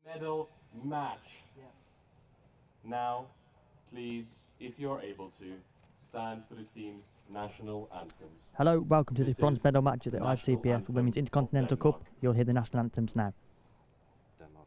medal match. Now, please, if you're able to, stand for the team's national anthems. Hello, welcome to this This bronze is medal match at the the national IFCPF anthem Women's of Intercontinental Cup. Denmark. You'll hear the national anthems now. Denmark.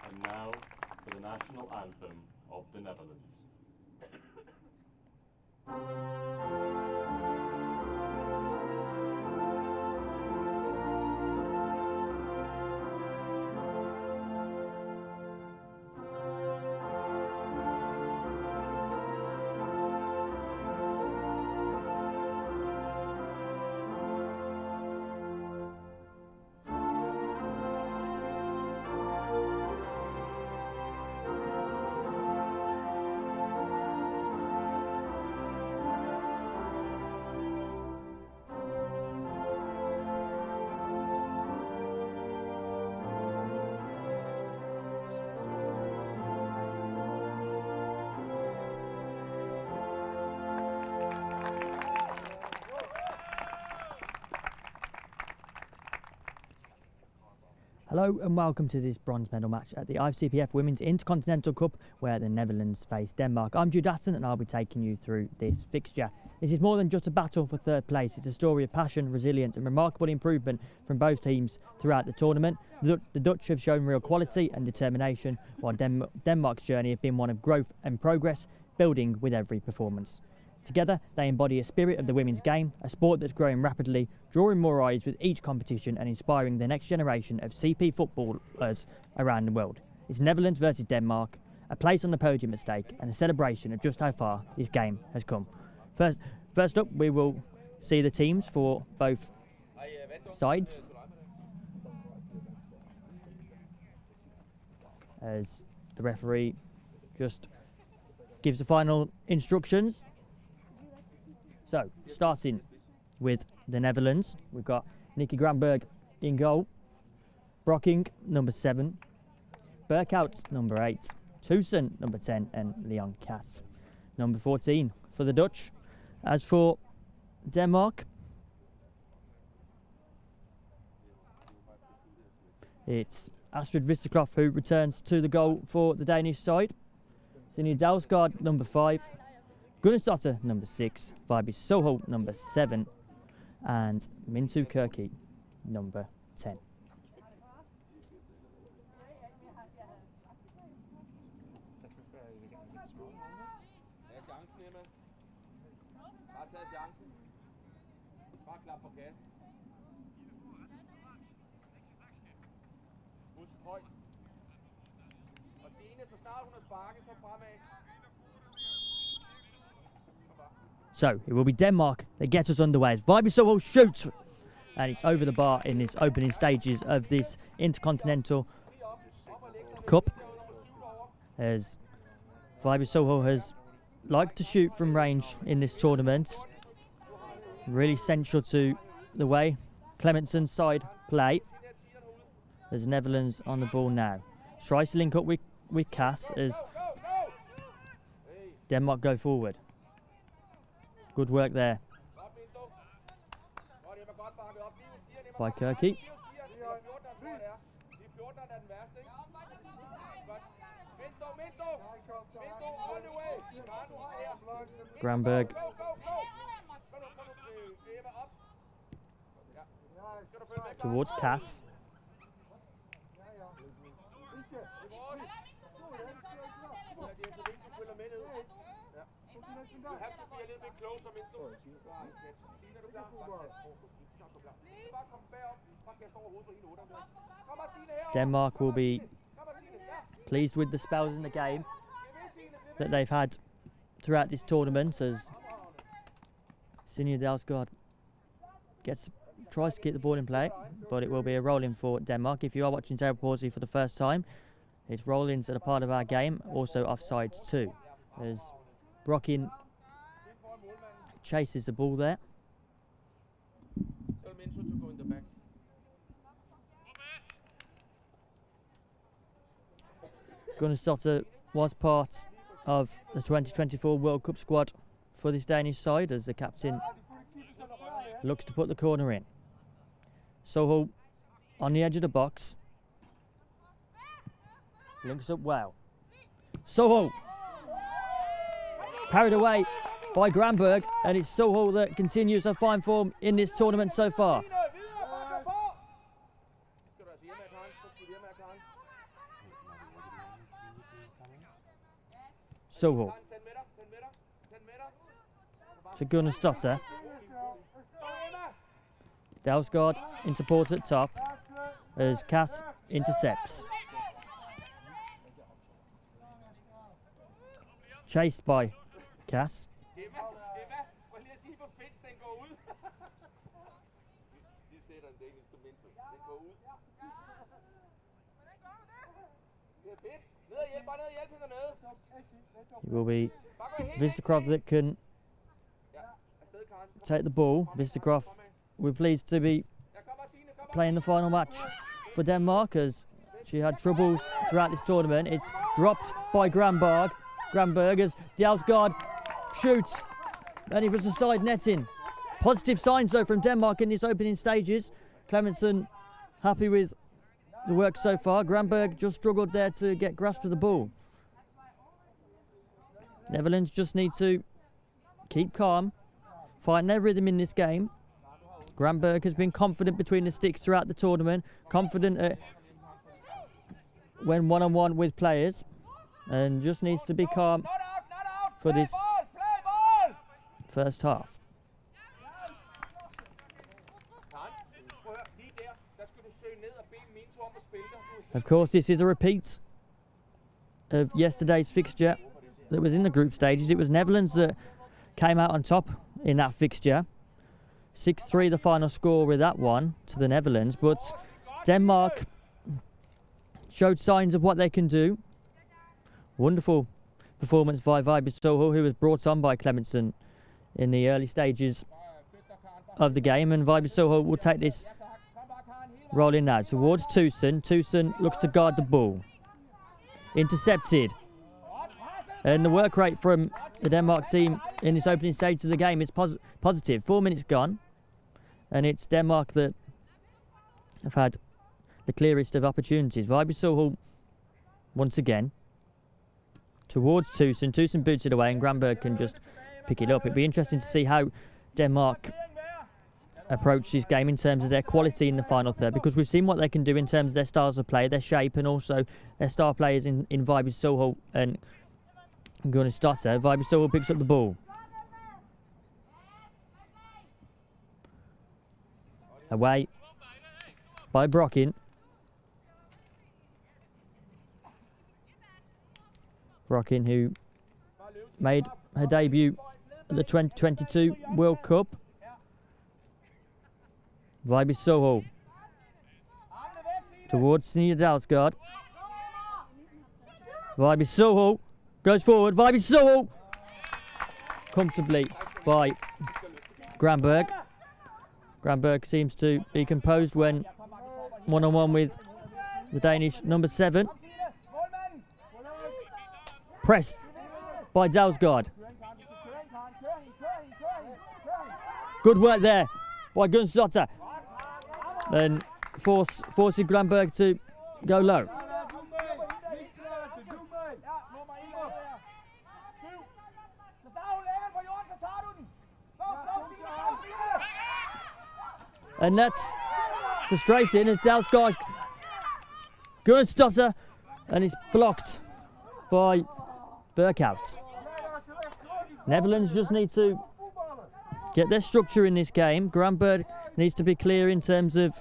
And now for the national anthem of the Netherlands. Hello and welcome to this bronze medal match at the IFCPF Women's Intercontinental Cup, where the Netherlands face Denmark. I'm Jude Aston and I'll be taking you through this fixture. This is more than just a battle for third place. It's a story of passion, resilience and remarkable improvement from both teams throughout the tournament. The Dutch have shown real quality and determination, while Denmark's journey has been one of growth and progress, building with every performance. Together, they embody a spirit of the women's game, a sport that's growing rapidly, drawing more eyes with each competition and inspiring the next generation of CP footballers around the world. It's Netherlands versus Denmark, a place on the podium at stake, and a celebration of just how far this game has come. First up, we will see the teams for both sides, as the referee just gives the final instructions. So, starting with the Netherlands, we've got Nicky Granberg in goal, Brocking, number 7, Berkhout, number 8, Tussen, number 10, and Leon Kass, number 14 for the Dutch. As for Denmark, it's Astrid Vistekloff who returns to the goal for the Danish side. Sinja Dalsgaard, number 5. Gunnarsdottir, number 6, Vibe Soho, number 7, and Mintu Kirky, number 10. So it will be Denmark that gets us underway as Vibe Soho shoots, and it's over the bar in this opening stages of this Intercontinental Cup, as Vibe Soho has liked to shoot from range in this tournament. Really central to the way Clemenson's side play. There's Netherlands on the ball now. Tries to link up with Kass as Denmark go forward. Good work there. by Kirky. Granberg towards Cass. Denmark will be pleased with the spells in the game that they've had throughout this tournament, as Senior Dalsgaard tries to keep the ball in play, but it will be a roll-in for Denmark. If you are watching Table Palsy for the first time, it's roll-ins that are part of our game, also offsides too, as Brockin chases the ball there. Gunnar was part of the 2024 World Cup squad for this Danish side, as the captain looks to put the corner in. Soho on the edge of the box. Links up well. Soho carried away by Granberg, and it's Soho that continues her fine form in this tournament so far. Soho to Gunnar. Dalsgaard in support at top as Cass intercepts. Chased by Cass. It will be Vistakrov that can take the ball. Vistakrov, we're pleased to be playing the final match for Denmark, as she had troubles throughout this tournament. It's dropped by Granberg as Dalsgaard shoots, and it was a side netting. Positive signs though from Denmark in these opening stages. Clementson happy with the work so far. Granberg just struggled there to get grasp of the ball. Netherlands just need to keep calm, find their rhythm in this game. Granberg has been confident between the sticks throughout the tournament, confident when one-on-one with players, and just needs to be calm for this first half. Of course, this is a repeat of yesterday's fixture that was in the group stages. It was Netherlands that came out on top in that fixture. 6-3 the final score with that one to the Netherlands, but Denmark showed signs of what they can do. Wonderful performance by Vibes Soho, who was brought on by Clementson in the early stages of the game, and Vibes Soho will take this rolling now towards Tusen. Tusen looks to guard the ball. Intercepted. And the work rate from the Denmark team in this opening stage of the game is positive. 4 minutes gone, and it's Denmark that have had the clearest of opportunities. Vibes Soho once again towards Tusen. Tusen boots it away, and Granberg can just pick it up. It'd be interesting to see how Denmark approach this game in terms of their quality in the final third, because we've seen what they can do in terms of their styles of play, their shape, and also their star players in Vibes Soho and Gunnar. Vibes Soho picks up the ball. Away by Brockin. Brockin, who made her debut at the 2022 World Cup. Vibes Soho towards Senior Dalsgaard. Vibes Soho goes forward. Vibes Soho comfortably by Granberg. Granberg seems to be composed when one-on-one with the Danish number 7. Pressed by Dalsgaard. Good work there by Gunnar. and forcing Granberg to go low. And that's frustrating as Dalsgaard going to stutter, and it's blocked by Burkhout. Netherlands just need to get their structure in this game. Granberg needs to be clear in terms of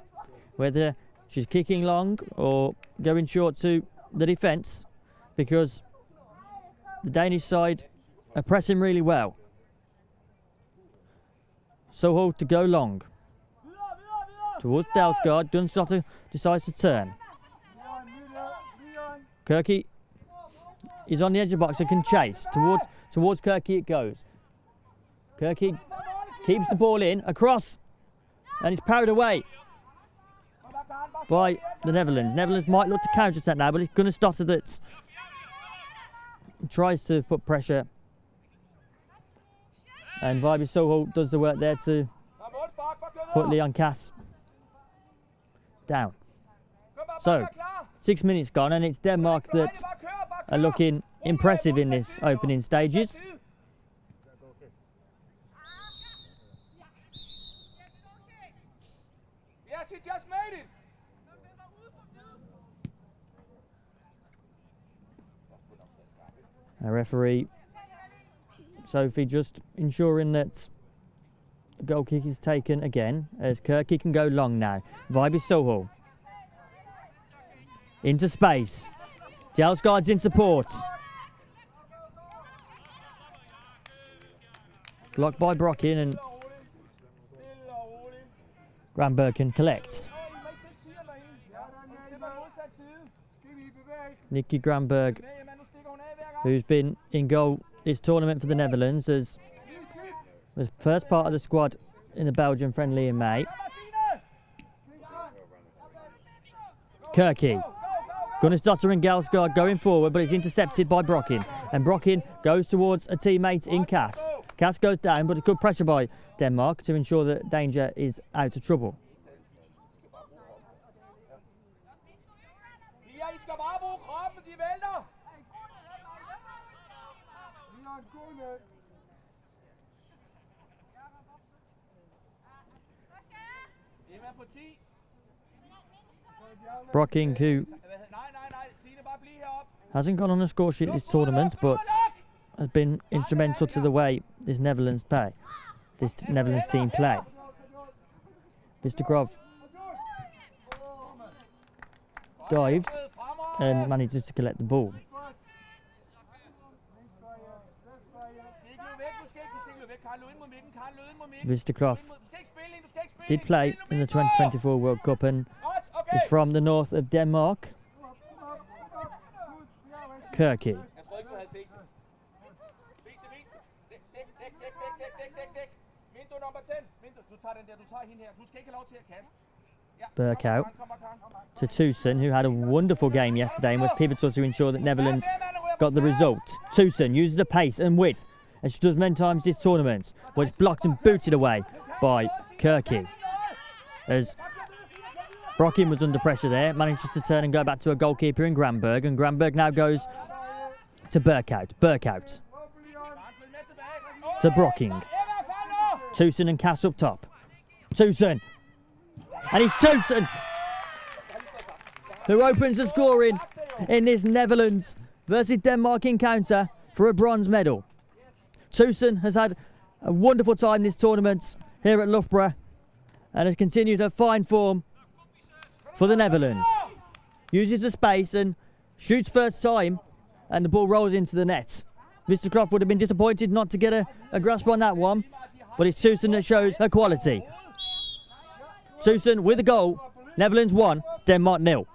whether she's kicking long or going short to the defence, because the Danish side are pressing really well. Soho to go long towards Dalsgaard. Dunstotter decides to turn. Kirky is on the edge of the box and can chase. Towards Kirky it goes. Kirky keeps the ball in, across, and it's parried away by the Netherlands. Netherlands might look to counter-attack now, but it's going to stutter that tries to put pressure. And Vibe Soho does the work there to put Leon Cass down. So, 6 minutes gone, and it's Denmark that are looking impressive in this opening stages. Yes, he just made it. Our referee, Sophie, just ensuring that the goal kick is taken again, as Kirky can go long now. Vibe Soho into space. Dalsgaard's in support. Blocked by Brockin, and Granberg can collect. Nikki Granberg, who's been in goal this tournament for the Netherlands, as was first part of the squad in the Belgian friendly in May. Kirky. Gunnarsdottir and Dalsgaard going forward, but it's intercepted by Brockin. And Brockin goes towards a teammate in Cass. Cass goes down, but it's good pressure by Denmark to ensure that danger is out of trouble. Brocking, who hasn't gone on the score sheet this tournament, but has been instrumental to the way this Netherlands team play. Mr. Grov dives and manages to collect the ball. Vistakrov did play in the 2024 World Cup and is from the north of Denmark. Kirky. Burkhout to Tusen, who had a wonderful game yesterday and was pivotal to ensure that Netherlands got the result. Tusen uses the pace and width, as she does many times this tournament, but it's blocked and booted away by Kirky. As Brockin was under pressure there, manages to turn and go back to a goalkeeper in Granberg, and Granberg now goes to Burkhout. Burkhout to Brocking. Tusen and Cass up top. Tusen. And it's Tusen who opens the scoring in this Netherlands versus Denmark encounter for a bronze medal. Tusen has had a wonderful time this tournament here at Loughborough and has continued her fine form for the Netherlands. Uses the space and shoots first time, and the ball rolls into the net. Mr. Croft would have been disappointed not to get a grasp on that one, but it's Tusen that shows her quality. Tusen with a goal. Netherlands 1, Denmark 0.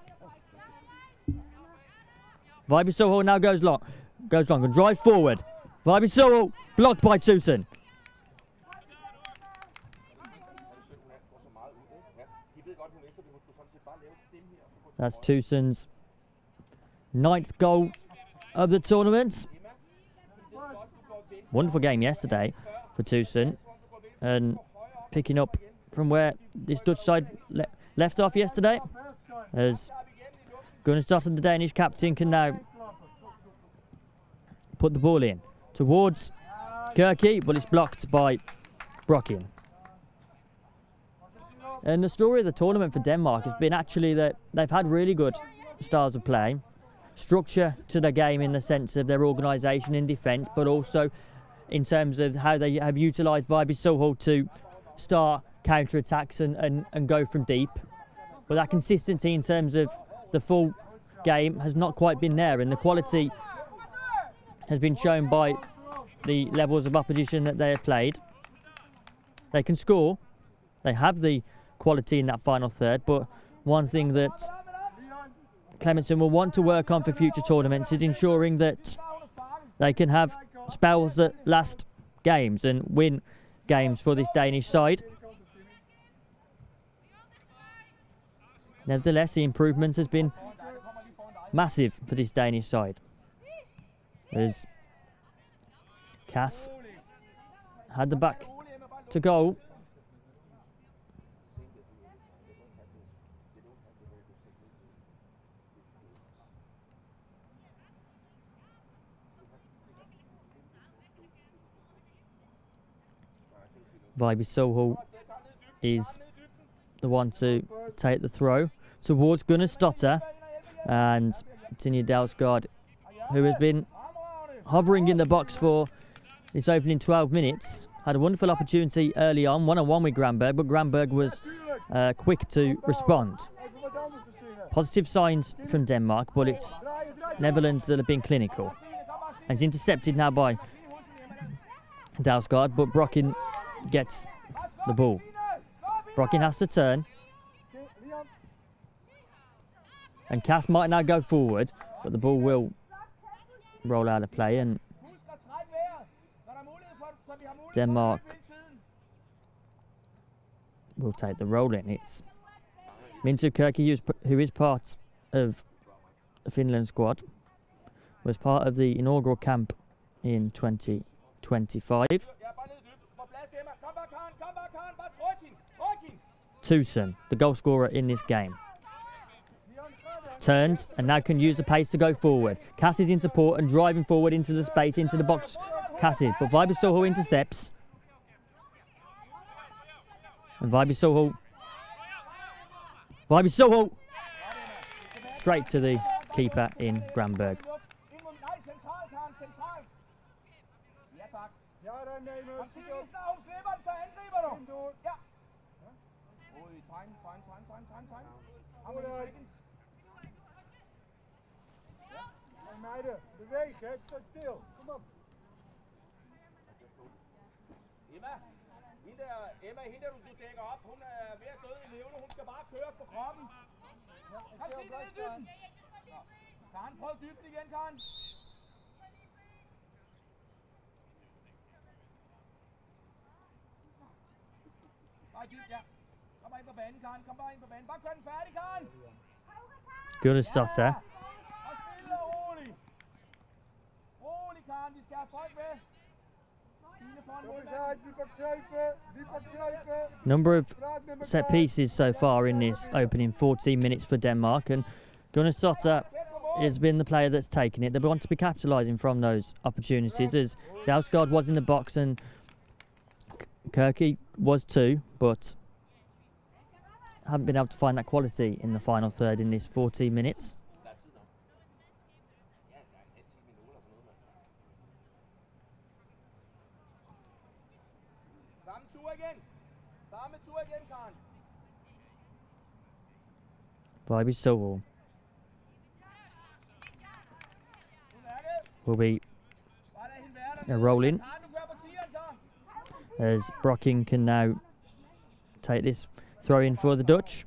Vibe Soho now goes long and drives forward. Vibe Soho blocked by Tusen. That's Tusen's 9th goal of the tournament. Wonderful game yesterday for Tusen, and picking up from where this Dutch side left off yesterday, as Gunnarsdottir, the Danish captain, can now put the ball in towards Kirky, but it's blocked by Brocken. And the story of the tournament for Denmark has been actually that they've had really good styles of play, structure to the game in the sense of their organisation in defence, but also in terms of how they have utilised Viby Soho to start counter-attacks and go from deep. But that consistency in terms of the full game has not quite been there, and the quality has been shown by the levels of opposition that they have played. They can score, they have the quality in that final third, but one thing that Clementson will want to work on for future tournaments is ensuring that they can have spells that last games and win games for this Danish side. Nevertheless, the improvement has been massive for this Danish side, as Cass had the back to goal. Viby Soho is the one to take the throw towards Gunnarsdottir, and Tinja Dalsgaard, who has been hovering in the box for this opening 12 minutes, had a wonderful opportunity early on, one-on-one with Granberg, but Granberg was quick to respond. Positive signs from Denmark, but it's Netherlands that have been clinical. And it's intercepted now by Dalsgaard, but Brocken gets the ball. Brocken has to turn, and Cass might now go forward, but the ball will roll out of play, and Denmark will take the roll in. It's Minttu Kirky, who is part of the Finland squad, was part of the inaugural camp in 2025. Tucson, the goal scorer in this game, turns and now can use the pace to go forward. Cass is in support and driving forward into the space, into the box. Cassis, but Viby Soho intercepts. And Viby Soho straight to the keeper in Granberg. Emma, hende du dækker op. Hun ved at dø i levende. Hun skal bare køre på kroppen. Kom, se det ned i dybden. Karen, prøv dybden igen, Karen. Bare dybt, ja. Kom bare ind på banen, Karen. Kom bare ind på banen. Bare kør den færdig, Karen. Gunnarsdottir. Og stille og rolig. Rolig, Karen. Vi skal have folk med. Number of set pieces so far in this opening 14 minutes for Denmark, and Gunnarsdottir has been the player that's taken it. They want to be capitalising from those opportunities, as Dalsgaard was in the box and Kirky was too, but haven't been able to find that quality in the final third in this 14 minutes. Viby Soho will be rolling, as Brocken can now take this throw in for the Dutch.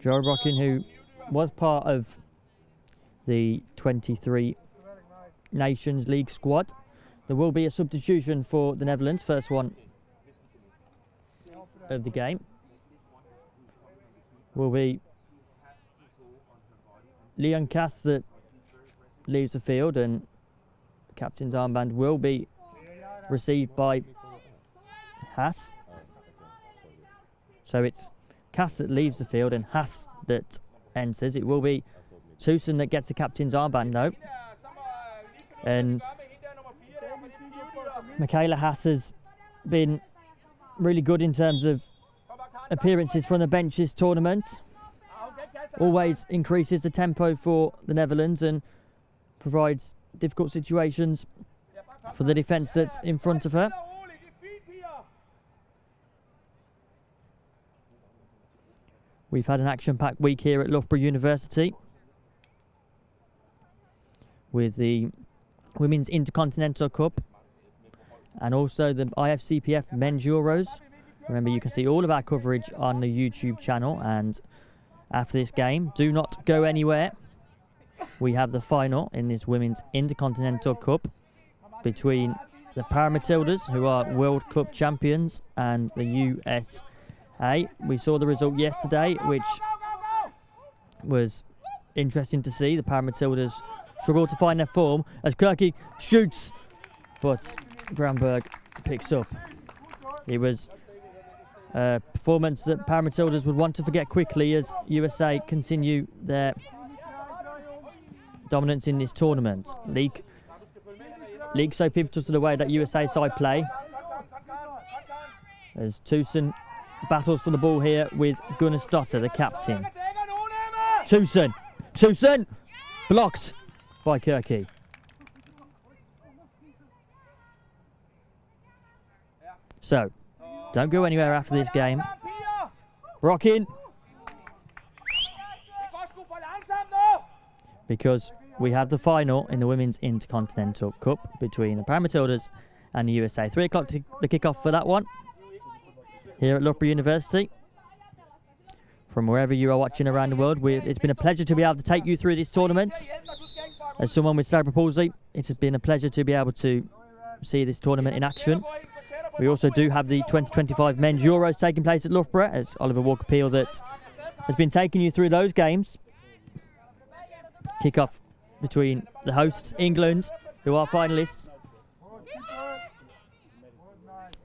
Joe Brocken, who was part of the 23 Nations League squad. There will be a substitution for the Netherlands, first one of the game. Will be Leon Cass that leaves the field, and captain's armband will be received by Haas. So it's Cass that leaves the field and Haas that enters. It will be Tusen that gets the captain's armband though. And Michaela Haas has been really good in terms of appearances from the bench this tournament. Always increases the tempo for the Netherlands and provides difficult situations for the defence that's in front of her. We've had an action-packed week here at Loughborough University with the Women's Intercontinental Cup and also the IFCPF Men's Euros. Remember, you can see all of our coverage on the YouTube channel, and after this game, do not go anywhere. We have the final in this Women's Intercontinental Cup between the Paramatildas, who are World Cup champions, and the USA. We saw the result yesterday, which was interesting to see. The Paramatildas struggle to find their form as Kirky shoots, but Granberg picks up. It was a performance that Paramatildas would want to forget quickly as USA continue their dominance in this tournament. League so pivotal to the way that USA side play, as Tusen battles for the ball here with Gunnarsdottir, the captain. Tusen blocked by Kirky. So, don't go anywhere after this game. Rocking. Because we have the final in the Women's Intercontinental Cup between the Paramatildas and the USA. 3 o'clock the kick-off for that one here at Loughborough University. From wherever you are watching around the world, it's been a pleasure to be able to take you through this tournament. As someone with cerebral palsy, it has been a pleasure to be able to see this tournament in action. We also do have the 2025 Men's Euros taking place at Loughborough, as Oliver Walker-Peel that has been taking you through those games. Kick-off between the hosts, England, who are finalists,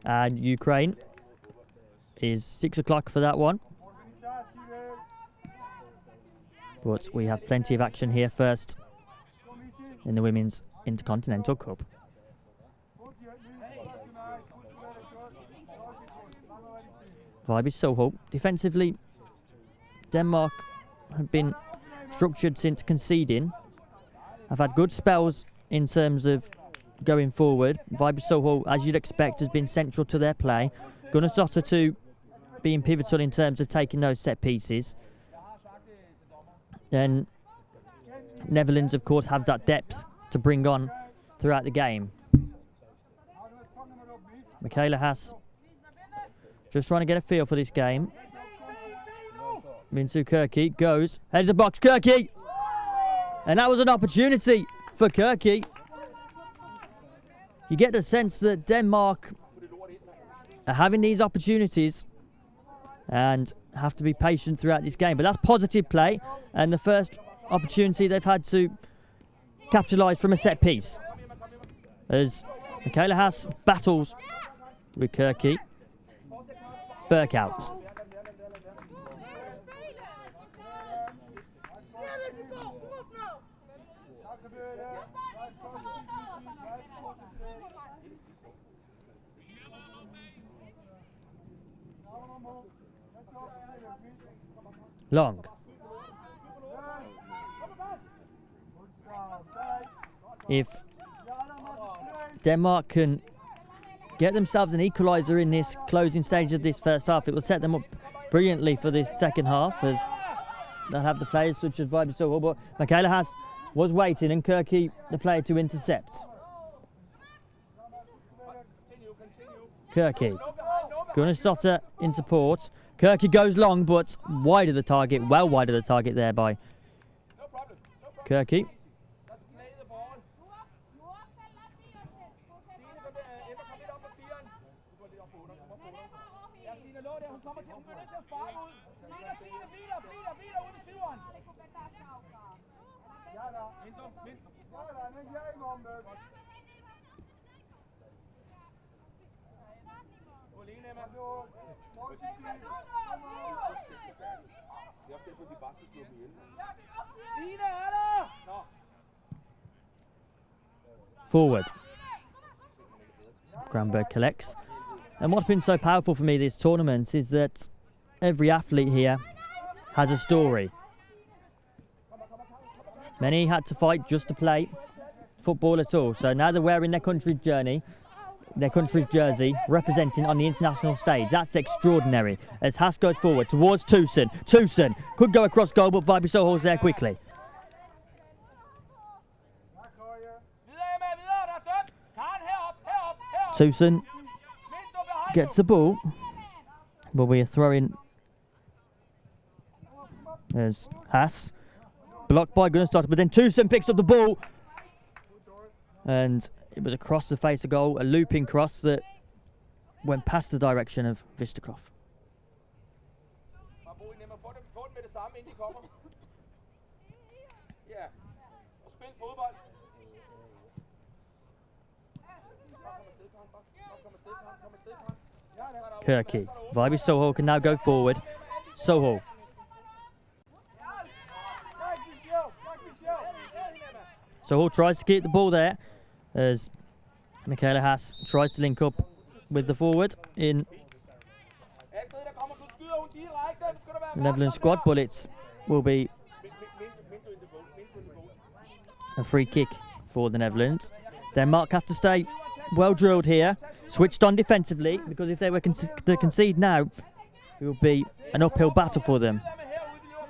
and Ukraine is 6 o'clock for that one. But we have plenty of action here first in the Women's Intercontinental Cup. Vibe Soho. Defensively, Denmark have been structured since conceding. I've had good spells in terms of going forward. Vibe Soho, as you'd expect, has been central to their play. Gunnarsdottir too being pivotal in terms of taking those set pieces. Then Netherlands, of course, have that depth to bring on throughout the game. Michaela Haas just trying to get a feel for this game. Minsu Kirky goes, heads the box, Kirky! And that was an opportunity for Kirky. You get the sense that Denmark are having these opportunities and have to be patient throughout this game. But that's positive play, and the first opportunity they've had to capitalise from a set piece. As Michaela Haas battles with Kirky. Burke out. Long. If Denmark can get themselves an equaliser in this closing stage of this first half, it will set them up brilliantly for this second half, as they'll have the players such as Vibe Soho. But Michaela Haas was waiting, and Kirky the player to intercept. Kirky. Gunnarsdottir in support. Kirky goes long, but wide of the target, well wide of the target there by Kirky. Emma. Det er også derfor, vi bare skal slå dem ihjel. Signe er der! Nå. Forward. Granberg collects. And what's been so powerful for me this tournament is that every athlete here has a story. Many had to fight just to play football at all. So now they're wearing their country's jersey, representing on the international stage. That's extraordinary. As Haas goes forward towards Tucson. Tucson could go across goal, but Viby Sohol's there quickly. Tucson gets the ball, but we are throwing as Haas, blocked by Gunnarsdottir, but then Tucson picks up the ball, and it was across the face of goal, a looping cross that went past the direction of Vistakrov. Kirky. Viby Sohol can now go forward. Sohol. Sohol tries to keep the ball there as Michaela Haas tries to link up with the forward in the Netherlands squad, but it will be a free kick for the Netherlands. Denmark have to stay well drilled here, switched on defensively, because if they were to concede now, it will be an uphill battle for them.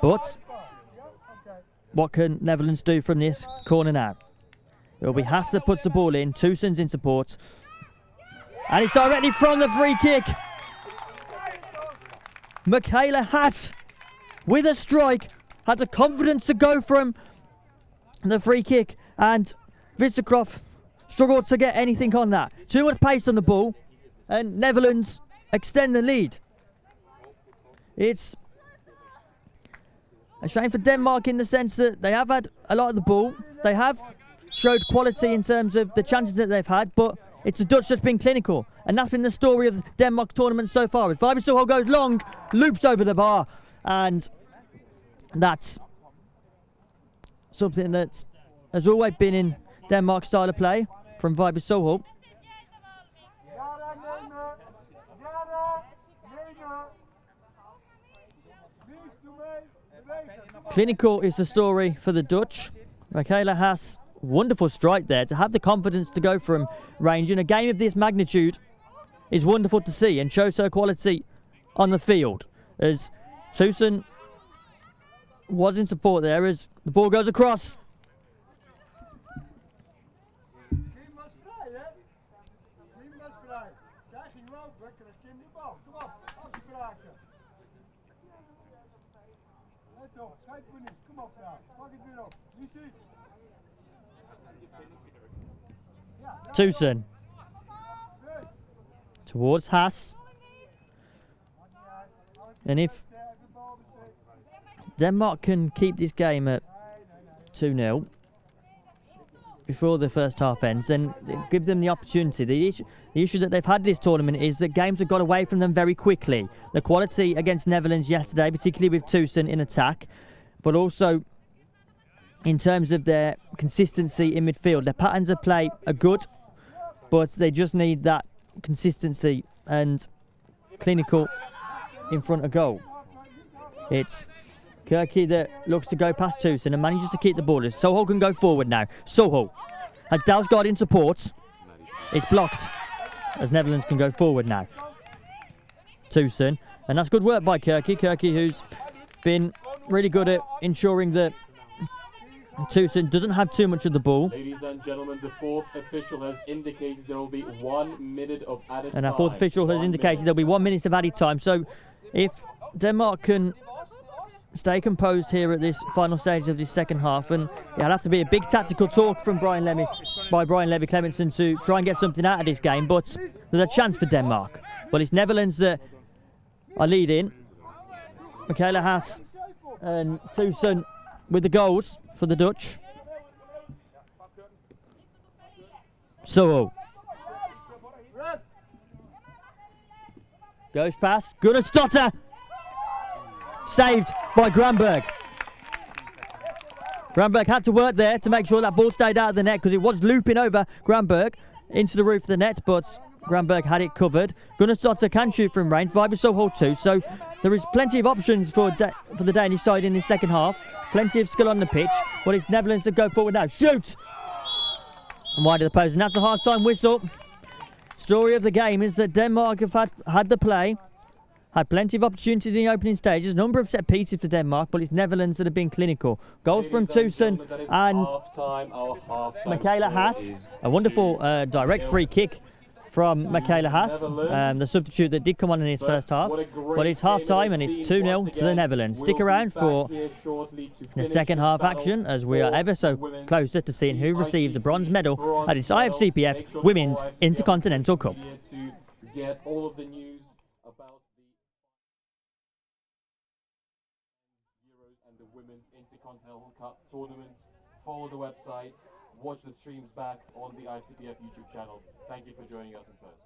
But what can Netherlands do from this corner now? It will be Haas that puts the ball in, Tucson's in support, and it's directly from the free kick. Michaela Haas, with a strike, had the confidence to go from the free kick, and Vistakrov struggled to get anything on that. Too much pace on the ball, and Netherlands extend the lead. It's a shame for Denmark in the sense that they have had a lot of the ball. They have showed quality in terms of the chances that they've had, but it's the Dutch that's been clinical, and that's been the story of Denmark's tournament so far. As Viby Sohol goes long, loops over the bar, and that's something that has always been in Denmark's style of play from Viby Sohol. Clinical is the story for the Dutch. Michaela Haas, wonderful strike there. To have the confidence to go from range in a game of this magnitude is wonderful to see, and shows her quality on the field. As Tucson was in support there as the ball goes across. Tucson towards Haas, and if Denmark can keep this game at 2-0 before the first half ends, then give them the opportunity. The issue that they've had this tournament is that games have got away from them very quickly. The quality against Netherlands yesterday, particularly with Tucson in attack, but also in terms of their consistency in midfield. Their patterns of play are good, but they just need that consistency and clinical in front of goal. It's Kirky that looks to go past Tucson and manages to keep the ball. Sohol can go forward now. Sohol has Dalsgaard in support. It's blocked as Netherlands can go forward now. Tucson, and that's good work by Kirky. Kirky, who's been really good at ensuring that Tucson doesn't have too much of the ball. Ladies and gentlemen, the fourth official has indicated there will be 1 minute of added time. And our fourth official has indicated there'll be 1 minute of added time. So if Denmark can stay composed here at this final stage of this second half, and it'll have to be a big tactical talk from Brian Levy Clementson to try and get something out of this game, but there's a chance for Denmark. But it's Netherlands that are leading. Michaela Haas and Tucson with the goals for the Dutch. Goes past. Gunnar Stotter. Saved by Granberg. Granberg had to work there to make sure that ball stayed out of the net because it was looping over Granberg into the roof of the net, but Granberg had it covered. Gunnar Stotter can shoot from range, Vibisol hold 2, so there is plenty of options for the Danish side in the second half. Plenty of skill on the pitch, but it's Netherlands to go forward now. Shoot! And wide of the post, and that's a half-time whistle. Story of the game is that Denmark have had the play, had plenty of opportunities in the opening stages, number of set pieces for Denmark, but it's Netherlands that have been clinical. Goals from Tusen and Michaela Haas. A wonderful direct free kick from Michaela Haas, the substitute that did come on in his first half. But it's half-time and it's 2-0 to the Netherlands. Stick around for the second half action as we are ever so closer to seeing who receives a bronze medal at its IFCPF Women's Intercontinental Cup. Get all of the news about the Euros and the Women's Intercontinental Cup tournaments. Follow the website, watch the streams back on the IFCPF YouTube channel. Thank you for joining us in person.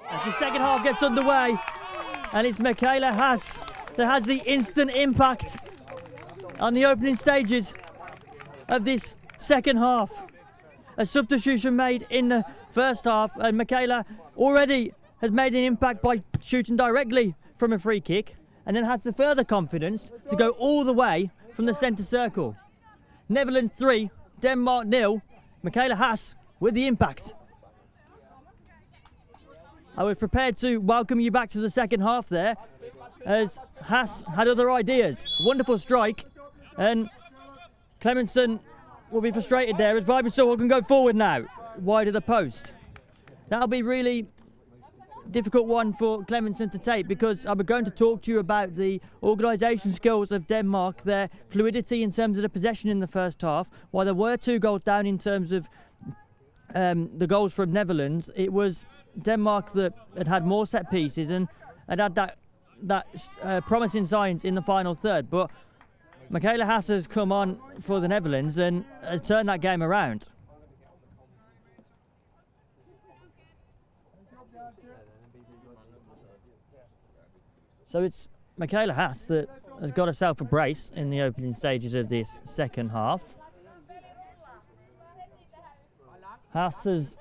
As the second half gets underway, and it's Michaela Haas that has the instant impact on the opening stages of this second half. A substitution made in the first half, and Michaela already has made an impact by shooting directly from a free kick, and then has the further confidence to go all the way from the centre circle. Netherlands 3, Denmark 0. Michaela Haas with the impact. I was prepared to welcome you back to the second half there, as Haas had other ideas. Wonderful strike, and Clemenson will be frustrated there as Vibisol can go forward now, wide of the post. That'll be really difficult one for Clemenson to take, because I'm going to talk to you about the organisation skills of Denmark, their fluidity in terms of the possession in the first half. While there were 2 goals down in terms of the goals from Netherlands, it was Denmark that had more set pieces and had that promising signs in the final third. But Michaela Haas has come on for the Netherlands and has turned that game around. So it's Michaela Haas that has got herself a brace in the opening stages of this second half. Haas has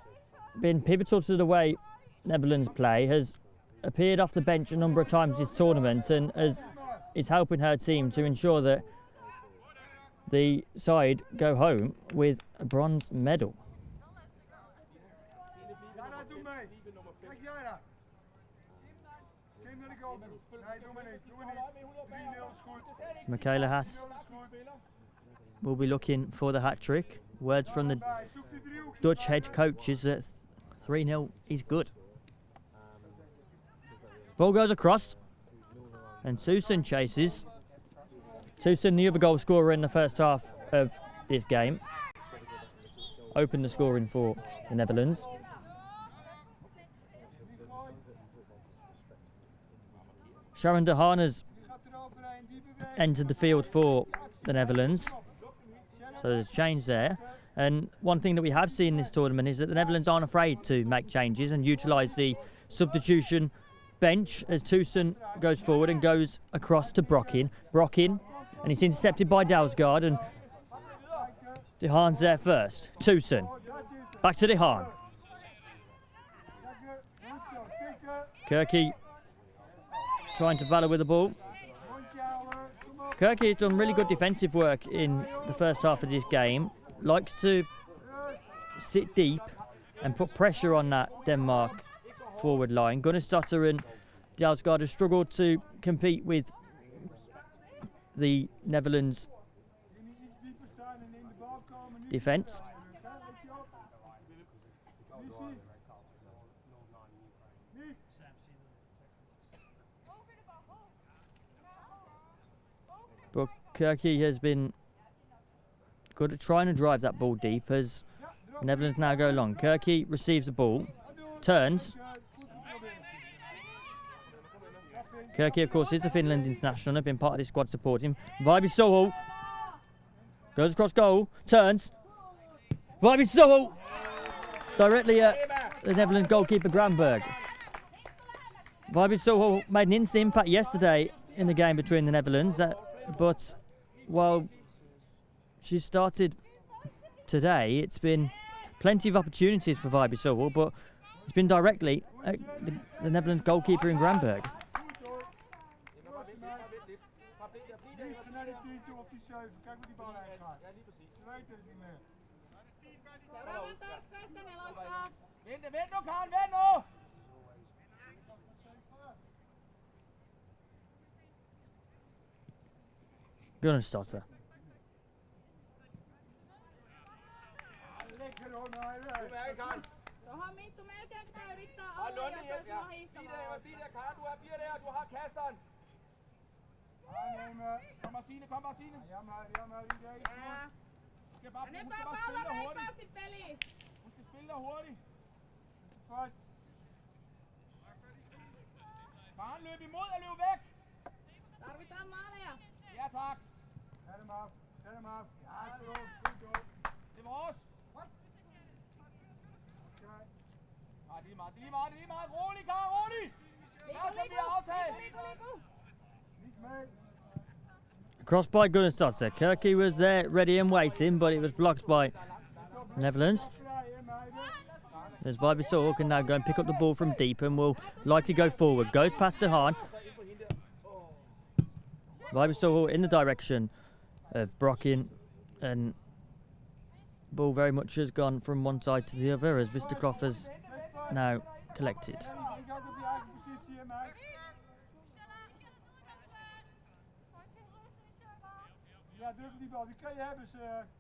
been pivotal to the way Netherlands play, has appeared off the bench a number of times this tournament, and is helping her team to ensure that the side go home with a bronze medal. Michaela Haas will be looking for the hat-trick. Words from the Dutch head coach is that 3-0 is good. Ball goes across, and Susan chases. Susan, the other goal scorer in the first half of this game, opened the scoring for the Netherlands. Sharon de Haan has entered the field for the Netherlands, so there's a change there. And one thing that we have seen in this tournament is that the Netherlands aren't afraid to make changes and utilise the substitution bench as Tussen goes forward and goes across to Brockin. Brockin, and he's intercepted by Dalsgaard, and de Haan's there first. Tussen, back to de Haan. Kirky trying to battle with the ball. Kirky has done really good defensive work in the first half of this game. Likes to sit deep and put pressure on that Denmark forward line. Gunnarsdottir and Dalsgaard have struggled to compete with the Netherlands defence. But Kirky has been good at trying to drive that ball deep as the Netherlands now go long. Kirky receives the ball, turns. Kirky, of course, is a Finland international, have been part of this squad supporting. Vibisol goes across goal, turns. Vibisol directly at the Netherlands goalkeeper Granberg. Vibisol made an instant impact yesterday in the game between the Netherlands, but while she started today, it's been plenty of opportunities for Vibisol, but it's been directly at the Netherlands goalkeeper in Granberg. Gunnarsdottir. Tuohon Minttu melkein pitää yrittää alle ja se olisi mahistamaan. Du har kasteren. Kom Marcine, kom Marcine. Ja. Ja nyt on pallo reippaasti peliin. Hun skal spille dig hurtigt. Først. Faren løb imod og løb væk. Tarvitaan maaleja. Ja tak. Tag dem af. Ja, så. Det er vores. meget, det er lige meget. Rolig, Kara, rolig. Lad os blive aftalt. Cross by Gunnarsdottir. Kirky was there ready and waiting, but it was blocked by Netherlands. As Vibisol can now go and pick up the ball from deep and will likely go forward. Goes past Dehaan. Vibisol in the direction of Brockin, and ball very much has gone from one side to the other as Vistakroff has now collected. Ja, durf die bal. Die kan je hebben,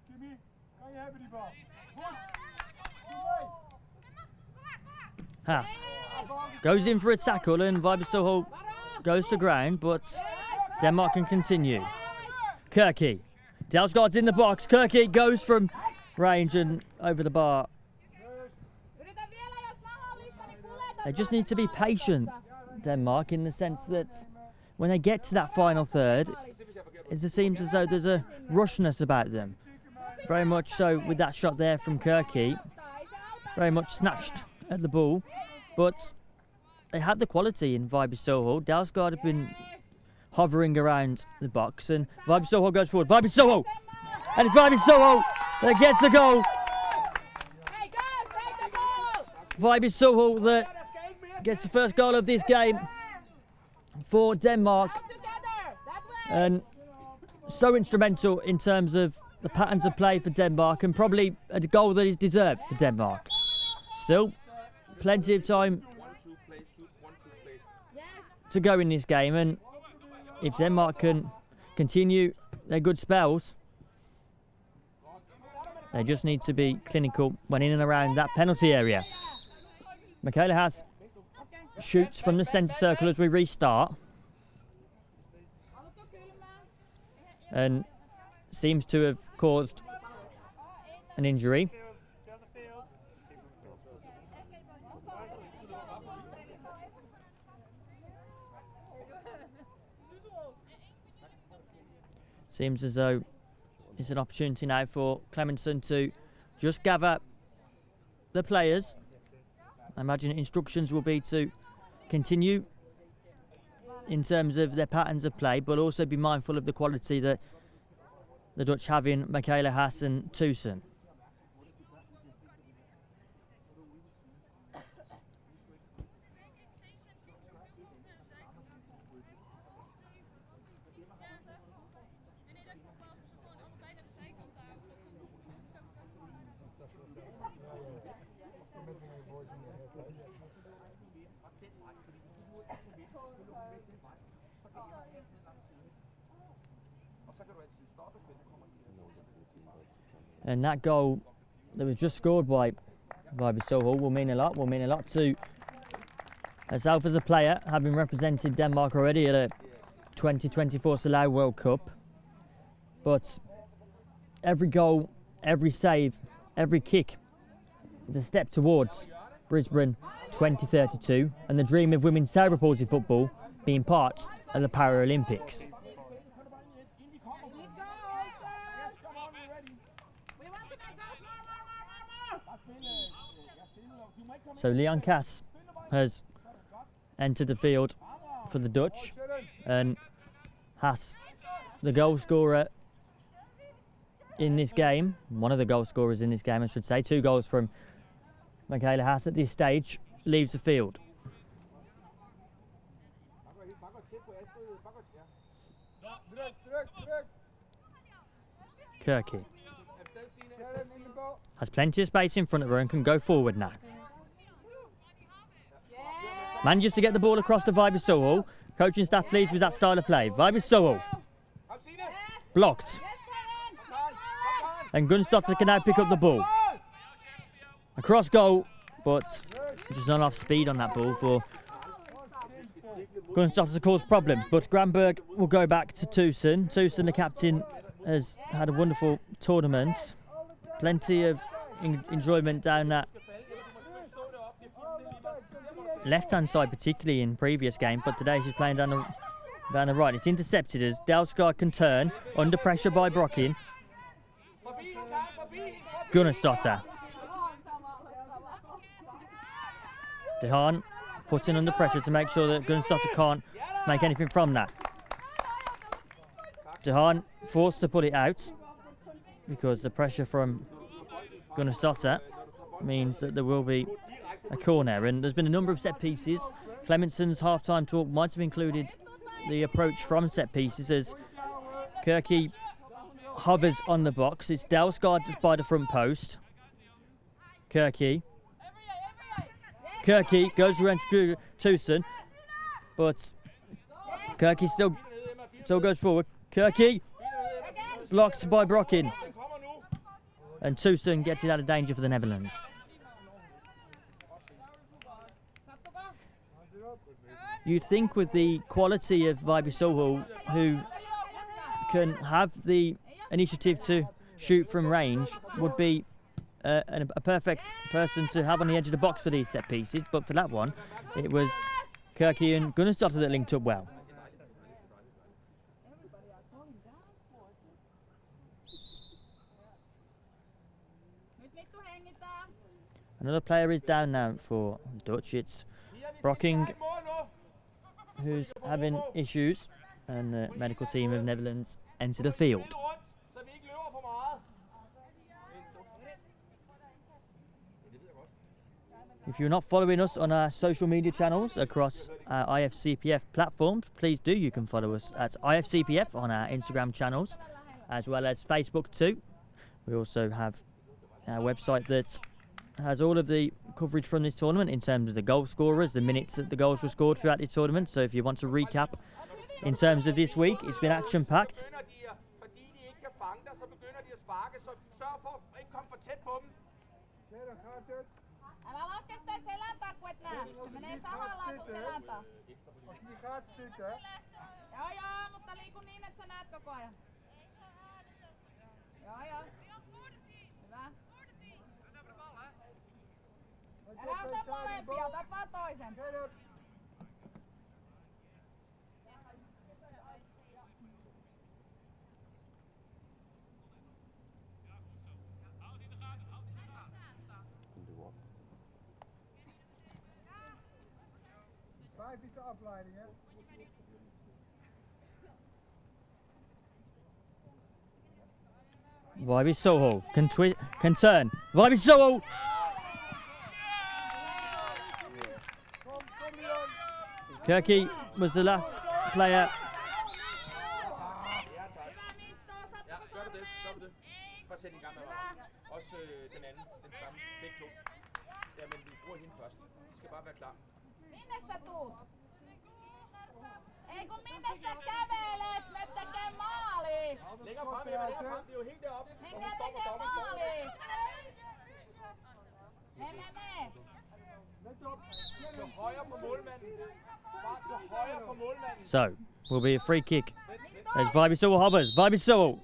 Kimmy. Kan je hebben die bal. Goed. Haas goes in for a tackle and Vibisol goes to ground, but Denmark can continue. Kirky. Dalsgaard's in the box. Kirky goes from range and over the bar. They just need to be patient, Denmark, in the sense that when they get to that final third, it seems as though there's a rushness about them. Very much so with that shot there from Kirky. Very much snatched at the ball, but they had the quality in Vibisol. Dalsgaard have been hovering around the box, and Vibisol goes forward. Vibisol! And it's Vibisol that gets the goal. Vibisol that gets the first goal of this game for Denmark, and so instrumental in terms of the patterns of play for Denmark, and probably a goal that is deserved for Denmark. Still, plenty of time to go in this game, and if Denmark can continue their good spells, they just need to be clinical when in and around that penalty area. Michaela Haas shoots from the centre circle as we restart, and seems to have caused an injury. Seems as though it's an opportunity now for Clemenson to just gather the players. I imagine instructions will be to continue in terms of their patterns of play, but also be mindful of the quality that the Dutch have in Michaela Haas and Tusen. And that goal that was just scored by Vibisol will mean a lot. Will mean a lot to herself as a player, having represented Denmark already at a 2024 Salau World Cup. But every goal, every save, every kick is a step towards Brisbane 2032 and the dream of women's cerebral palsy football being part of the Paralympics. So Leon Cass has entered the field for the Dutch, and Haas, the goal scorer in this game, one of the goal scorers in this game I should say, 2 goals from Michaela Haas at this stage, leaves the field. Kirky has plenty of space in front of her and can go forward now. Manages to get the ball across to Vibisol. Coaching staff pleased with that style of play. Vibisol blocked. And Gunnarsdottir can now pick up the ball. Across goal, but just not enough speed on that ball for Gunnarsdottir to cause problems. But Granberg will go back to Tusen. Tusen, the captain, has had a wonderful tournament. Plenty of enjoyment down that left-hand side, particularly in previous game, but today she's playing down the right. It's intercepted as Dalsgaard can turn under pressure by Brockin. Gunnarsdottir Dehaan puts in under pressure to make sure that Gunnarsdottir can't make anything from that. Dehaan forced to put it out because the pressure from Gunnarsdottir means that there will be a corner, and there's been a number of set pieces. Clemenson's half-time talk might have included the approach from set pieces as Kirky hovers on the box. It's Dalsgaard just by the front post. Kirky goes around to Tucson, but Kirky still goes forward. Kirky blocked by Brockin, and Tucson gets it out of danger for the Netherlands. You'd think with the quality of Vibe Soho, who can have the initiative to shoot from range, would be a perfect person to have on the edge of the box for these set pieces, but for that one, it was Kirky and Gunnarsdottir that linked up well. Another player is down now for Dutch. It's Brocking, who's having issues, and the medical team of Netherlands enter the field. If you're not following us on our social media channels across our IFCPF platforms, please do. You can follow us at IFCPF on our Instagram channels, as well as Facebook too. We also have our website that has all of the coverage from this tournament in terms of the goal scorers, the minutes that the goals were scored throughout this tournament. So if you want to recap in terms of this week, it's been action-packed. Vibe Soho can turn. Vibe Soho. Kirky was the last player. So, will be a free kick as Vibe Soho hovers. Vibe Soho.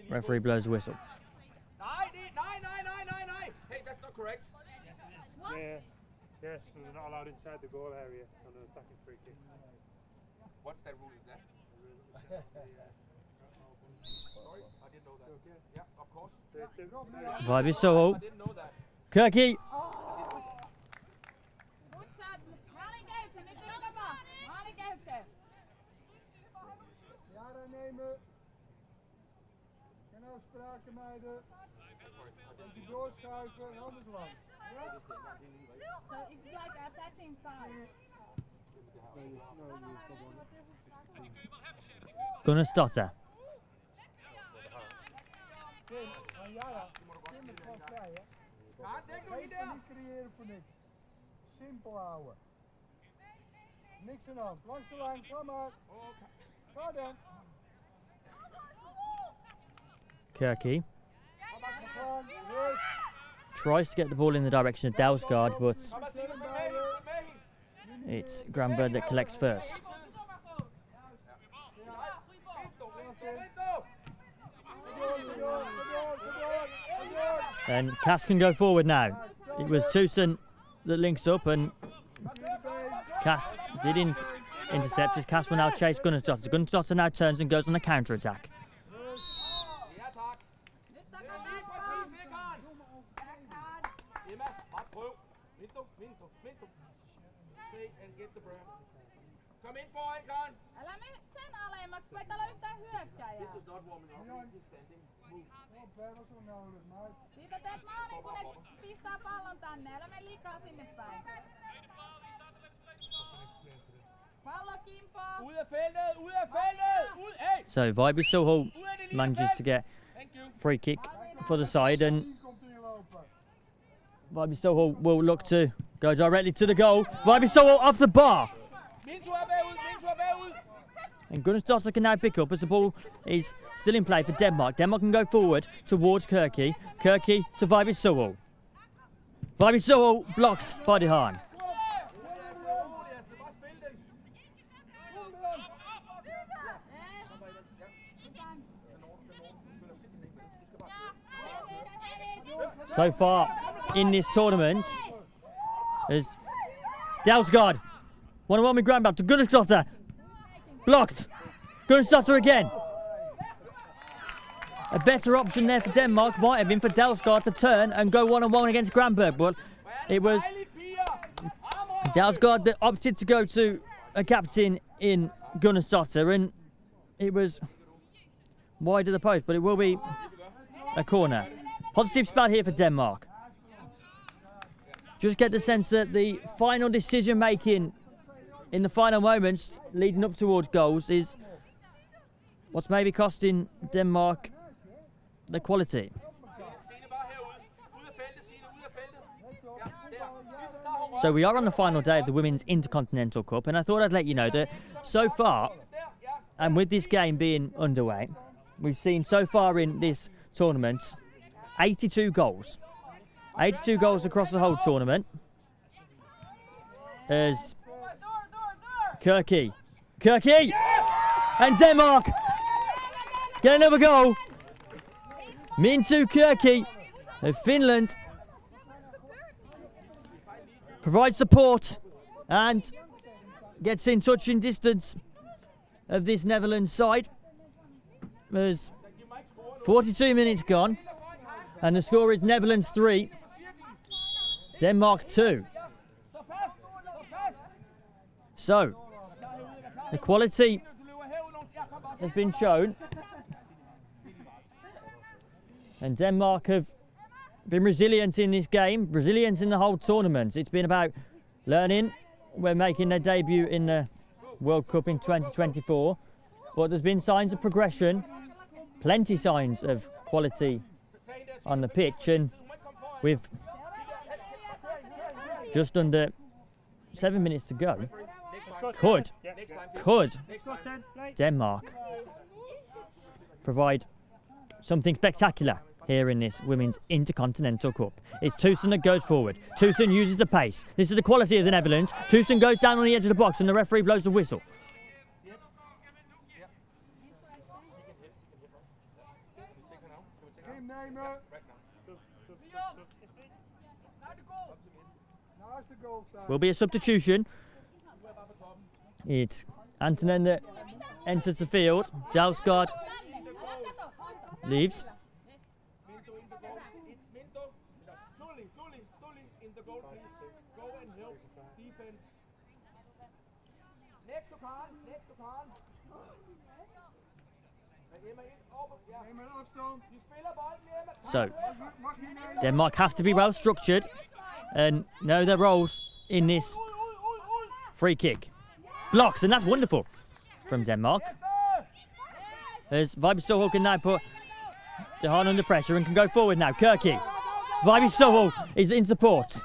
Referee blows the whistle. Hey, that's not correct. Yeah, yes, we're not allowed inside the goal area on an attacking free kick. What's that rule? Is that? Sorry, I didn't know that. Okay. Yeah, of course. Vibe Soho. I didn't know that. Kirky. Afspraken meiden. Als je doorschuiven en anders lang. Ja? So it's like attacking side. Gunnarsdottir. Niet creëren voor niks. Simpel houden. Niks aan de hand. Langs de lijn, ga maar. Ga dan. Kirky tries to get the ball in the direction of Dalsgaard, but it's Granberg that collects first. And Cass can go forward now. It was Tucson that links up, and Cass didn't intercept as Cass will now chase Gunnarsdottir. Gunnarsdottir now turns and goes on a counter-attack. Stay and get the breath. Kom ind foran, Karen. Älä mene sen alemmaksi, kun ei täällä ole yhtään hyökkääjää. This is not warming up. This is standing. Move. Oh, better so now, mate. Siitä teet maalin, kun ne pistää pallon tänne. Älä mene liikaa sinne päin. Pallo kimpoo. Ud af feltet! Ud af feltet! Ud! Hey! So Vibe Soho Ud af det lille manages to felt! get Thank you. free kick for the side, and Komt hier lopen. Vibe Soho will look to go directly to the goal. Vibe Soho off the bar, Mintu er bagud! Mintu er bagud! and Gunnarsdottir can now pick up as the ball is still in play for Denmark. Denmark can go forward towards Kirky. Kirky to Vibe Soho. Vibe Soho blocked by Dehan. So far in this tournament is Dalsgaard. One with ground back to Gunnarsdottir. Blocked. Gunnarsdottir again. A better option there for Denmark might have been for Dalsgaard to turn and go one-on-one against Granberg, but it was Dalsgaard that opted to go to a captain in Gunnarsdottir, and it was wide of the post, but it will be a corner. Positive spell here for Denmark. Just get the sense that the final decision making in the final moments leading up towards goals is what's maybe costing Denmark the quality. So we are on the final day of the Women's Intercontinental Cup, and I thought I'd let you know that so far, and with this game being underway, we've seen so far in this tournament 82 goals. 82 goals across the whole tournament. As Kirky, and Denmark get another goal. Mintu Kirky of Finland provides support and gets in touching distance of this Netherlands side. There's 42 minutes gone, and the score is Netherlands 3, Denmark 2. So, the quality has been shown, and Denmark have been resilient in this game, resilient in the whole tournament. It's been about learning. We're making their debut in the World Cup in 2024, but there's been signs of progression, plenty signs of quality on the pitch, and with just under 7 minutes to go, could Denmark provide something spectacular here in this Women's Intercontinental Cup. It's Tussen that goes forward. Tussen uses the pace. This is the quality of the Netherlands. Tussen goes down on the edge of the box and the referee blows the whistle. Game nemen. Naast de goal staan. Will be a substitution. It's Antonen that enters the field. Dalsgaard leaves. Neem een afstand. So Mag je nemen? Denmark have to be well structured and know their roles in this free kick. Blocks, and that's wonderful from Denmark. As Vibe Soho can now put Dehan under pressure and can go forward now. Kirky. Vibe Soho is in support.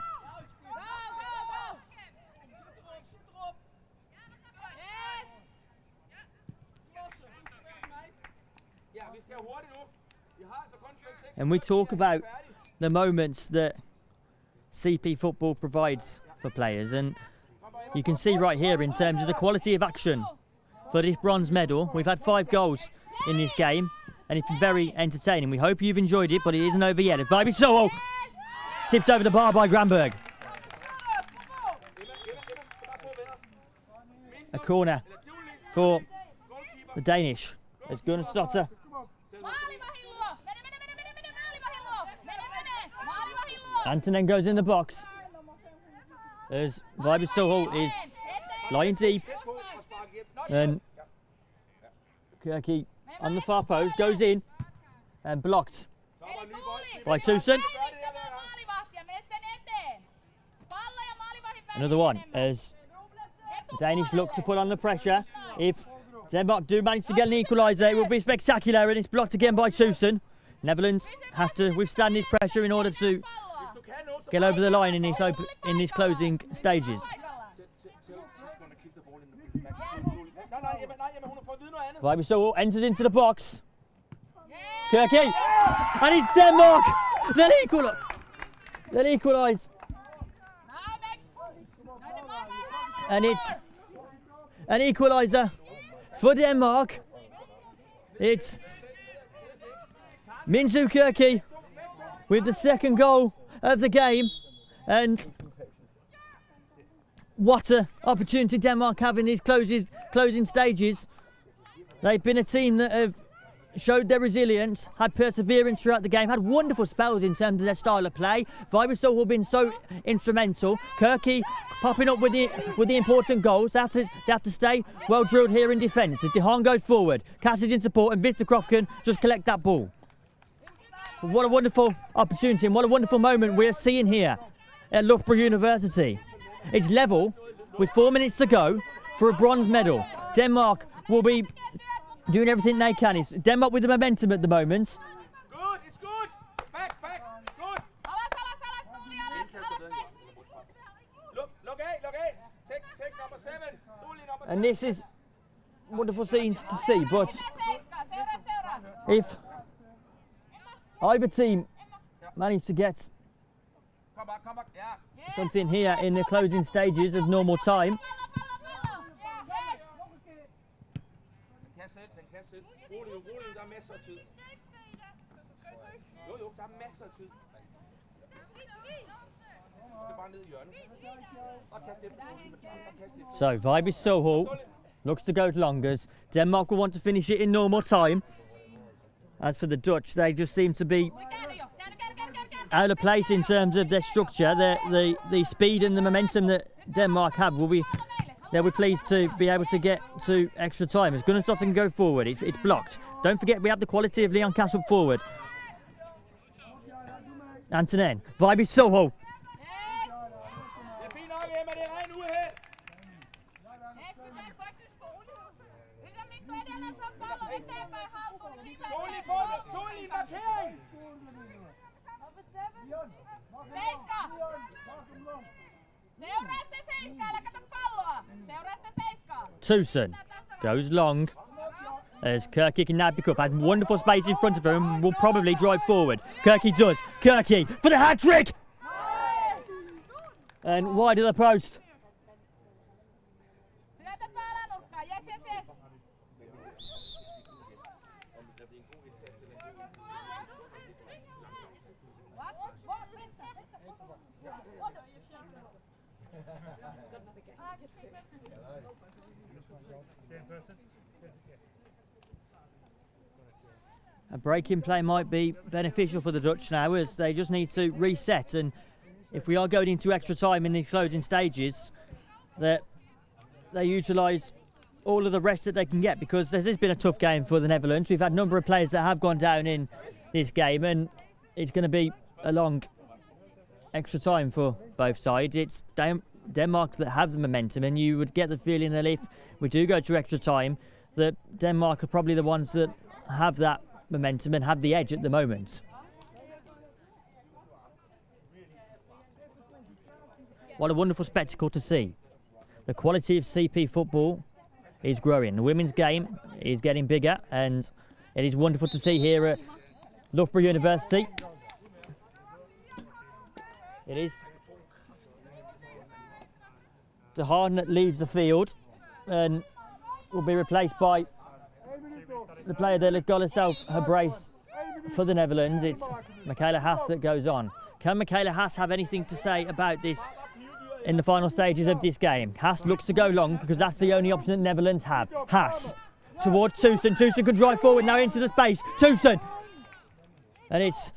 And we talk about the moments that CP football provides for players, and you can see right here in terms of the quality of action for this bronze medal. We've had 5 goals in this game, and it's been very entertaining. We hope you've enjoyed it, but it isn't over yet. Vibe Soho tipped over the bar by Granberg. A corner for the Danish. As Gunnarsdottir Antonen goes in the box As Vibers Soho is lying deep, and Kirky on the far post goes in and blocked by Susan. Another one as the Danish look to put on the pressure. If Denmark do manage to get an equaliser, it will be spectacular, and it's blocked again by Susan. Netherlands have to withstand this pressure in order to get over the line in this closing stages. Vibers Soho enters into the box. Kirky, and it's Denmark that equalise. And it's an equaliser for Denmark. It's Minzu Kirky with the second goal of the game, and what an opportunity Denmark have in these closing stages. They've been a team that have showed their resilience, had perseverance throughout the game, had wonderful spells in terms of their style of play. Vibers Soho have been so instrumental. Kirky popping up with the important goals. They have to stay well drilled here in defence. As DeHaan goes forward, Cass is in support, and Victor can just collect that ball. But what a wonderful opportunity and what a wonderful moment we're seeing here at Loughborough University. It's level with 4 minutes to go for a bronze medal. Denmark will be doing everything they can. It's Denmark with the momentum at the moment. Good, it's good. Back, good. Look eight. Take number 7. And this is wonderful scenes to see, but if either team manage to get Come back. Yeah. something here in the closing stages of normal time, Den kan sætte. Rolig, der er masser af tid. Jo, der er masser af tid. Du skal bare ned i hjørnet. Og kast efter. so Vibers Soho looks to go to longers. Denmark will want to finish it in normal time. As for the Dutch, they just seem to be out of place in terms of their structure. The speed and the momentum that Denmark have they'll be pleased to be able to get to extra time. As Gunnar can go forward, it's blocked. Don't forget we have the quality of Leon Castle forward. Antonin, Vibers Soho. Tucson goes long as Kirky can now pick up. Has wonderful space in front of him and will probably drive forward. Kirky does. Kirky for the hat trick! And wide of the post. A break in play might be beneficial for the Dutch now, as they just need to reset, and if we are going into extra time in these closing stages, that they utilise all of the rest that they can get, because this has been a tough game for the Netherlands. We've had a number of players that have gone down in this game, and it's going to be a long extra time for both sides. It's Denmark that have the momentum, and you would get the feeling that if we do go to extra time, that Denmark are probably the ones that have that momentum and have the edge at the moment. What a wonderful spectacle to see. The quality of CP football is growing. The women's game is getting bigger, and it is wonderful to see here at Loughborough University. It is DeHaan that leaves the field and will be replaced by the player that has got herself her brace for the Netherlands. It's Michaela Haas that goes on. Can Michaela Haas have anything to say about this in the final stages of this game? Haas looks to go long because that's the only option that Netherlands have. Haas towards Tucson. Tucson can drive forward now into the space. Tucson! And it's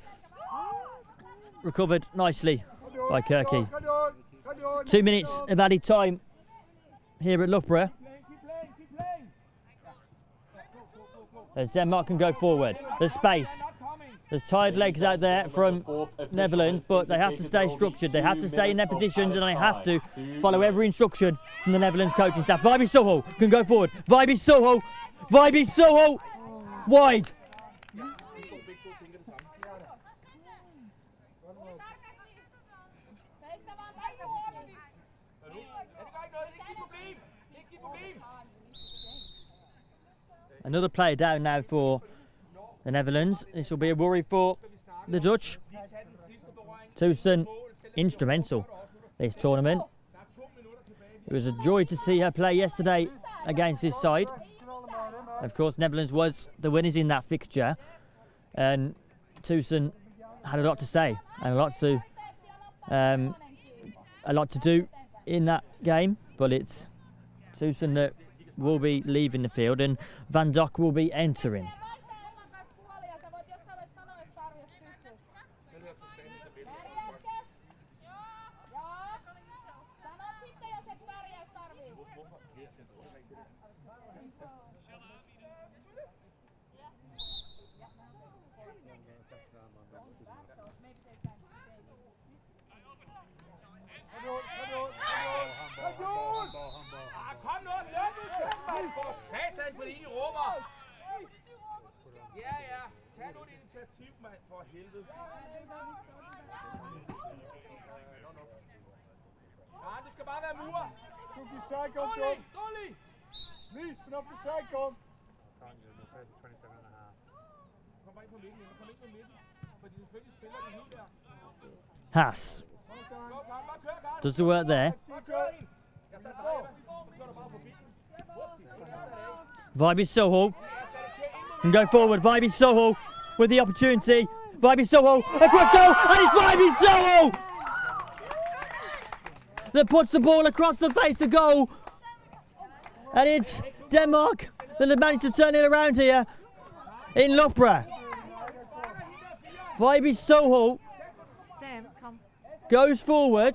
recovered nicely by Kirky. 2 minutes of added time here at Loughborough. As Denmark can go forward. There's space. There's tired legs out there from Netherlands, but they have to stay structured. They have to stay in their positions, and they have to follow every instruction from the Netherlands coaching staff. Vibey Soho can go forward. Vibey Soho. Vibey Soho. Wide. Another player down now for the Netherlands. This will be a worry for the Dutch. Tusen, instrumental this tournament. It was a joy to see her play yesterday against this side. Of course, Netherlands was the winners in that fixture, and Tusen had a lot to say and a lot to do in that game. But it's Tusen that will be leaving the field, and Van Dijk will be entering. Kom nu, løb nu selv, mand, for satan, fordi I råber. Ja, ja, tag nu et initiativ, mand, for helvede. Ja, det skal bare være mur. Dårlig! Lis, vanaf de zijkant. Kom bare ind på midten, kom ind på midten. Fordi selvfølgelig spiller de helt der. Haas does the work there. Vibey Soho can go forward. Vibey Soho with the opportunity. Vibey Soho, a quick goal, and it's Vibey Soho that puts the ball across the face of goal. And it's Denmark that have managed to turn it around here in Loughborough. Vibey Soho goes forward,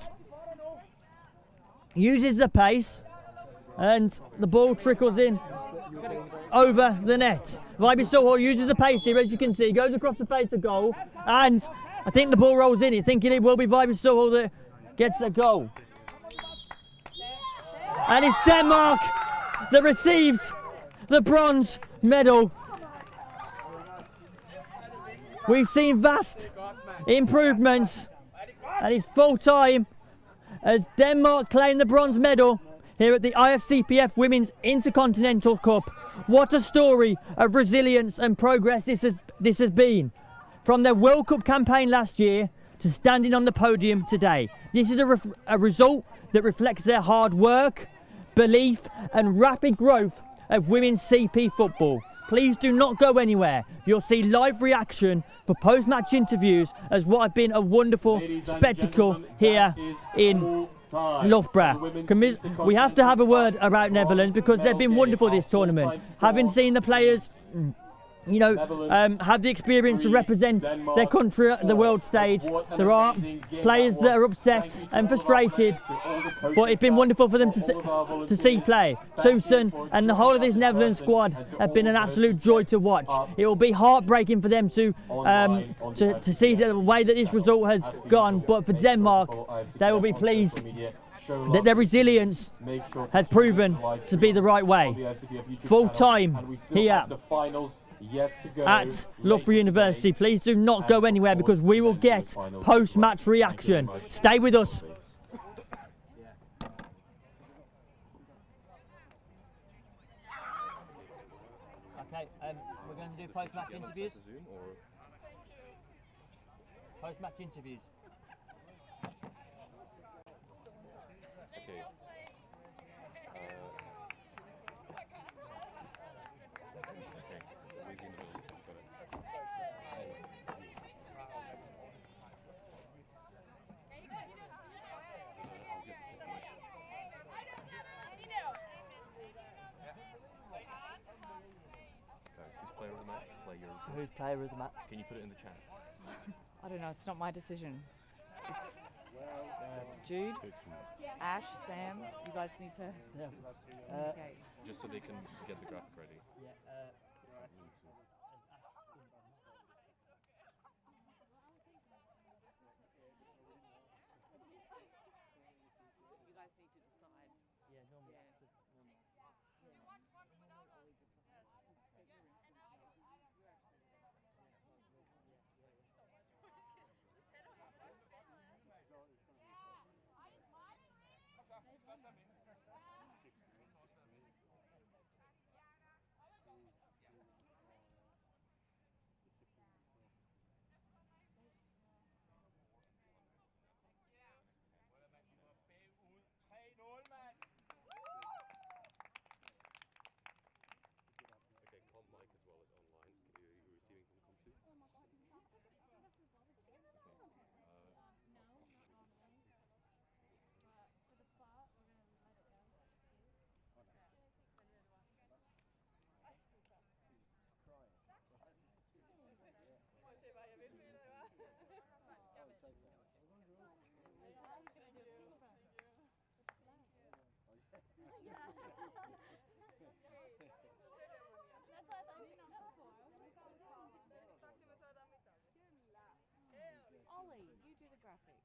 uses the pace, and the ball trickles in over the net. Vibey Soho uses the pace here, as you can see, goes across the face of goal, and I think the ball rolls in. Thinking it will be Vibey Soho that gets the goal. And it's Denmark that receives the bronze medal. We've seen vast improvements, and it's full time as Denmark claim the bronze medal here at the IFCPF Women's Intercontinental Cup. What a story of resilience and progress this has been. From their World Cup campaign last year to standing on the podium today. This is a result that reflects their hard work, belief and rapid growth of women's CP football. Please do not go anywhere. You'll see live reaction for post-match interviews as what have been a wonderful spectacle here in Loughborough. We have to have a word about Netherlands because they've been wonderful this tournament. Having seen the players, you know, have the experience to represent their country at the world stage. There are players that are upset and frustrated, but it's been wonderful for them to see play. Tusen and the whole of this Netherlands squad have been an absolute joy to watch. It will be heartbreaking for them to see the way that this result has gone, but for Denmark, they will be pleased that their resilience has proven to be the right way. Full time here at Loughborough University. Please do not go anywhere because we will get post-match reaction. Stay with us. Okay, we're going to do post-match interviews. Post-match interviews. Okay. Player of the match? Players. Who's player of the match? Can you put it in the chat? I don't know, it's not my decision. It's Jude, Ash, Sam, you guys need to communicate. Just so they can get the graphic ready. You guys need to decide. Okay, comp mic as well as online. Can you receiving from comp 2? Ollie, you do the graphic.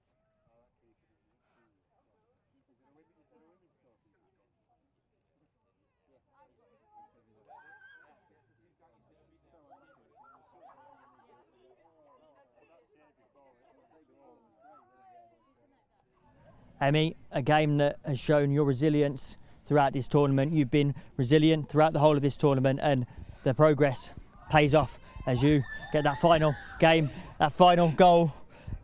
Emmy, a game that has shown your resilience throughout this tournament. You've been resilient throughout the whole of this tournament, and the progress pays off as you get that final game, that final goal.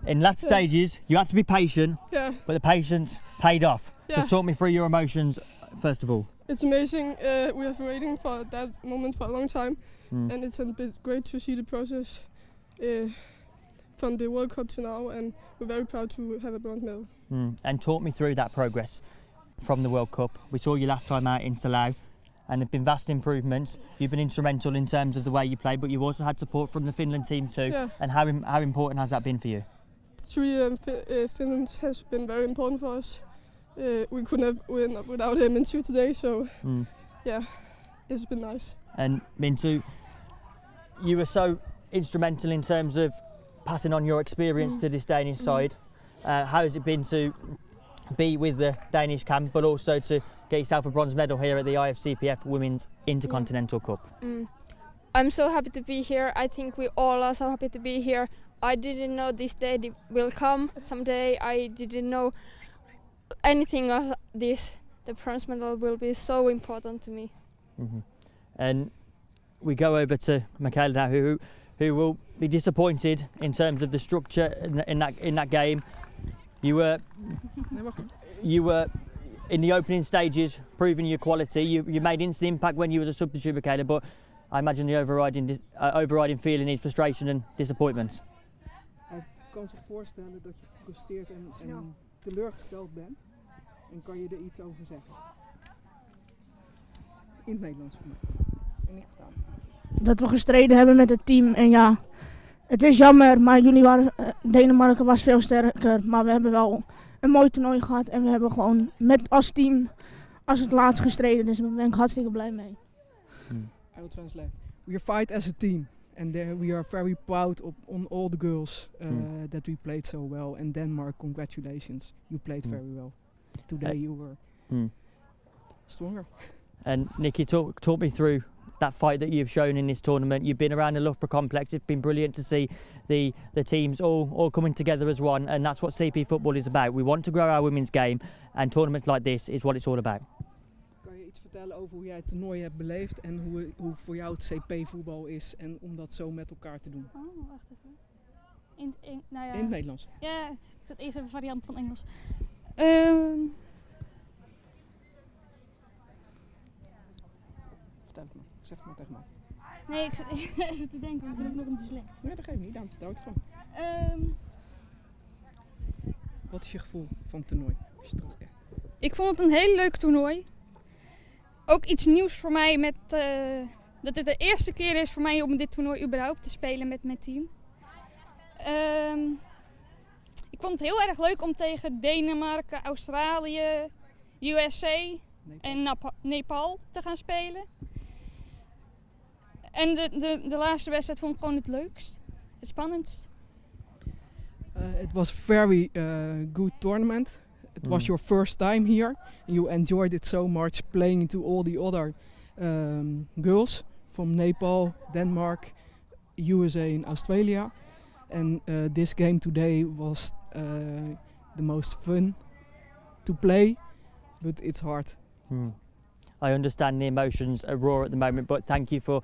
In latter stages, you have to be patient, but the patience paid off. Just talk me through your emotions, first of all. It's amazing. We have been waiting for that moment for a long time, and it's been great to see the process from the World Cup to now, and we're very proud to have a bronze medal. And talk me through that progress from the World Cup. We saw you last time out in Salau, and there have been vast improvements. You've been instrumental in terms of the way you play, but you've also had support from the Finland team too. And how important has that been for you? 3 years in Finland has been very important for us. We couldn't have won without Mintu today, so yeah, it's been nice. And Mintu, you were so instrumental in terms of passing on your experience to this Danish side. How has it been to be with the Danish camp, but also to get yourself a bronze medal here at the IFCPF Women's Intercontinental Cup? I'm so happy to be here. I think we all are so happy to be here. I didn't know this day will come someday. I didn't know anything of this. The bronze medal will be so important to me. And we go over to Michaela now, who will be disappointed in terms of the structure in that game. You were in the opening stages proving your quality. You made instant impact when you were a substitute, Michaela, but I imagine the overriding feeling is frustration and disappointment. Ik kan zich voorstellen dat je gefrustreerd en teleurgesteld bent. En kan je er iets over zeggen? In het Nederlands voor mij. Niet gedaan. Dat we gestreden hebben met het team en ja, het is jammer, maar Denemarken was veel sterker, maar we hebben wel een mooi toernooi gehad en we hebben gewoon als team als het laatst gestreden, dus daar ben ik hartstikke blij mee. I will translate. We fight as a team and we are very proud on all the girls that we played so well, and Denmark, congratulations, you played very well. Today you were stronger. And Nikki, talk me through that fight that you've shown in this tournament. You've been around the Loughborough complex. It's been brilliant to see the teams all coming together as one, and that's what CP football is about. We want to grow our women's game, and tournaments like this is what it's all about. Kan je iets vertellen over hoe jij het toernooi hebt beleefd en hoe voor jou het CP-voetbal is en om dat zo met elkaar te doen? Oh, wacht even. Nou ja. In het Nederlands? Ja, ik zat eerst even een variant van Engels. Vertel het me, zeg het maar tegen mij. Nee, ik zat even te denken, want ik ben nog een dyslect. Nee, dat geeft niet, dan vertel het gewoon. Wat is je gevoel van het toernooi als je terugkijkt? Ik vond het een heel leuk toernooi. Ook iets nieuws voor mij met dat het de eerste keer is voor mij om dit toernooi überhaupt te spelen met mijn team. Ik vond het heel erg leuk om tegen Denemarken, Australië, USA en Nepal te gaan spelen. En de laatste wedstrijd vond ik gewoon het leukst, het spannendst. It was a very good tournament. It was your first time here. You enjoyed it so much playing to all the other girls from Nepal, Denmark, USA and Australia. And this game today was the most fun to play, but it's hard. I understand the emotions are raw at the moment, but thank you for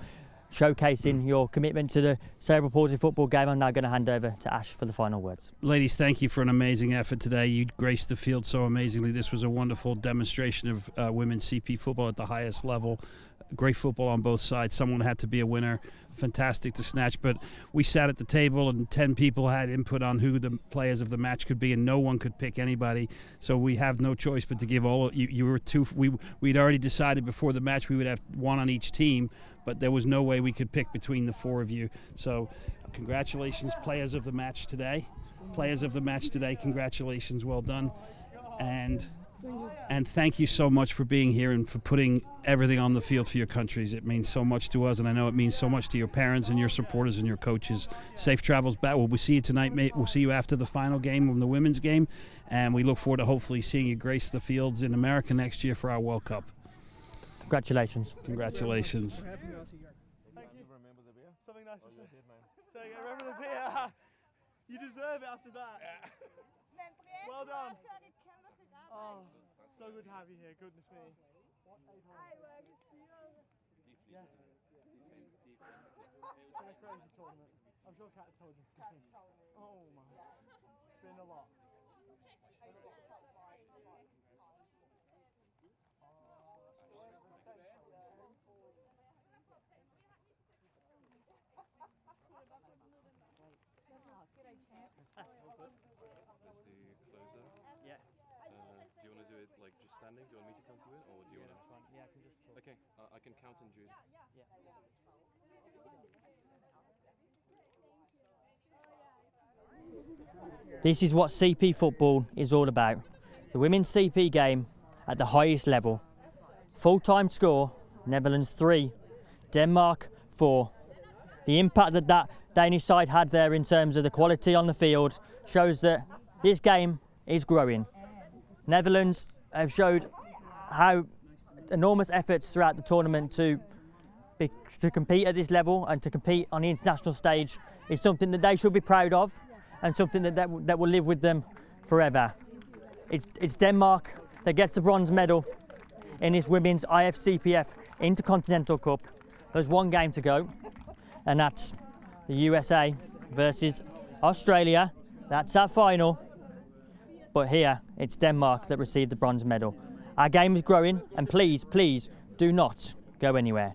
showcasing your commitment to the cerebral palsy football game. I'm now going to hand over to Ash for the final words. Ladies, thank you for an amazing effort today. You graced the field so amazingly. This was a wonderful demonstration of women's CP football at the highest level. Great football on both sides. Someone had to be a winner. Fantastic to snatch, but we sat at the table and 10 people had input on who the players of the match could be, and no one could pick anybody. So we have no choice but to give all. You were two. We'd already decided before the match we would have one on each team, but there was no way we could pick between the four of you. So congratulations, players of the match today. Players of the match today. Congratulations, well done, and thank you so much for being here and for putting everything on the field for your countries. It means so much to us, and I know it means so much to your parents and your supporters and your coaches. Safe travels back. We'll see you tonight, mate. We'll see you after the final game of the women's game, and we look forward to hopefully seeing you grace the fields in America next year for our World Cup. Congratulations. Congratulations. Thank you. Remember the beer? Something nice to say. So you remember the beer? You deserve it after that. Well done. Oh, so good to have you here. Goodness me. Yeah. It's been a crazy tournament. I'm sure Kat's told you. Oh my. It's been a lot. Yeah. Do you want to do it like just standing? Do you want me to count to it, or do you want to? Yeah, I can just talk. Okay, I can count in June. This is what CP football is all about. The women's CP game at the highest level. Full-time score, Netherlands 3, Denmark 4. The impact that Danish side had there in terms of the quality on the field shows that this game is growing. Netherlands have showed how enormous efforts throughout the tournament to compete at this level and to compete on the international stage is something that they should be proud of and something that will live with them forever. It's Denmark that gets the bronze medal in this women's IFCPF Intercontinental Cup. There's one game to go, and that's the USA versus Australia. That's our final. But here, it's Denmark that received the bronze medal. Our game is growing, and please, please do not go anywhere.